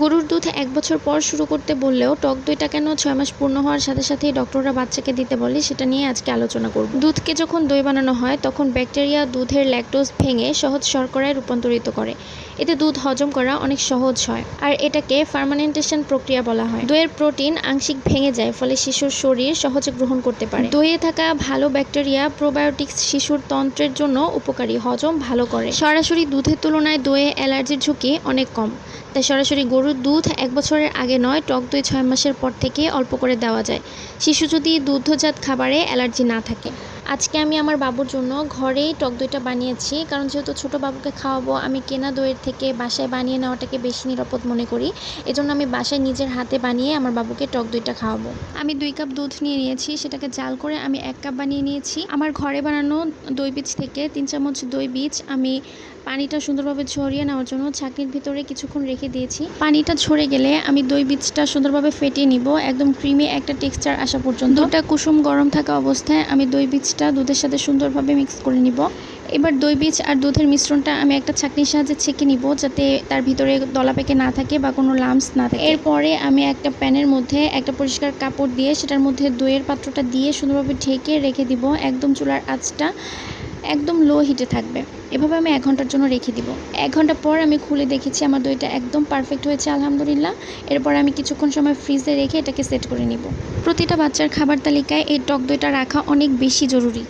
গরুর দুধ ১ বছর পর শুরু করতে বললেও টক দইটা কেন ৬ মাস পূর্ণ হওয়ার সাথে সাথেই ডক্টররা বাচ্চাকে দিতে বলে সেটা নিয়ে আজকে আলোচনা করব। দুধকে যখন দই বানানো হয় তখন ব্যাকটেরিয়া দুধের ল্যাকটোজ ভেঙে সহজ শর্করায় রূপান্তরিত করে। এতে দুধ হজম করা অনেক সহজ হয় আর এটাকে ফার্মামেন্টেশন প্রক্রিয়া বলা হয়। দইয়ের প্রোটিন আংশিক ভেঙে যায়, ফলে শিশুর শরীর সহজে গ্রহণ করতে পারে। দইয়ে থাকা ভালো ব্যাকটেরিয়া প্রোবায়োটিক্স শিশুর তন্ত্রের জন্য উপকারী, হজম ভালো করে। সরাসরি দুধের তুলনায় দইয়ে অ্যালার্জির ঝুঁকি অনেক কম। তাই সরাসরি গরুর দুধ ১ বছরের আগে নয়, টক দই ৬ মাসের পর থেকে অল্প করে দেওয়া যায়, শিশু যদি দুগ্ধজাত খাবারে অ্যালার্জি না থাকে। আজকে আমি আমার বাবুর জন্য ঘরেই টক দইটা বানিয়েছি, কারণ যেহেতু ছোটো বাবুকে খাওয়াবো, আমি কেনা দইয়ের থেকে বাসায় বানিয়ে নেওয়াটাকে বেশি নিরাপদ মনে করি। এজন্য আমি বাসায় নিজের হাতে বানিয়ে আমার বাবুকে টক দইটা খাওয়াবো। আমি ২ কাপ দুধ নিয়ে নিয়েছি, সেটাকে জাল করে আমি ১ কাপ বানিয়ে নিয়েছি। আমার ঘরে বানানো দই বীজ থেকে ৩ চামচ দই বীজ আমি পানিটা সুন্দরভাবে ঝরিয়ে নেওয়ার জন্য ছাঁকনির ভিতরে কিছুক্ষণ রেখে দিয়েছি। পানিটা ঝরে গেলে আমি দই বীজটা সুন্দরভাবে ফেটিয়ে নিব, একদম ক্রিমি একটা টেক্সচার আসা পর্যন্ত। দুধটা কুসুম গরম থাকা অবস্থায় আমি দই বীজটা দুধের সাথে সুন্দরভাবে মিক্স করে নিব। এবার দই বীজ আর দুধের মিশ্রণটা আমি একটা ছাঁকনির সাহায্যে ছেঁকে নিব, যাতে তার ভিতরে দলা পেকে না থাকে বা কোনো লাম্পস না থাকে। এরপরে আমি একটা প্যানের মধ্যে একটা পরিষ্কার কাপড় দিয়ে সেটার মধ্যে দইয়ের পাত্রটা দিয়ে সুন্দরভাবে ঢেকে রেখে দিব। একদম চুলার আঁচটা একদম লো হিটে থাকবে। এভাবে আমি ১ ঘন্টার জন্য রেখে দিব। ১ ঘন্টা পর আমি খুলে দেখেছি আমার দইটা একদম পারফেক্ট হয়েছে, আলহামদুলিল্লাহ। এরপর আমি কিছুক্ষণ সময় ফ্রিজে রেখে এটাকে সেট করে নিব। প্রতিটা বাচ্চার খাবার তালিকায় এই টক দইটা রাখা অনেক বেশি জরুরি।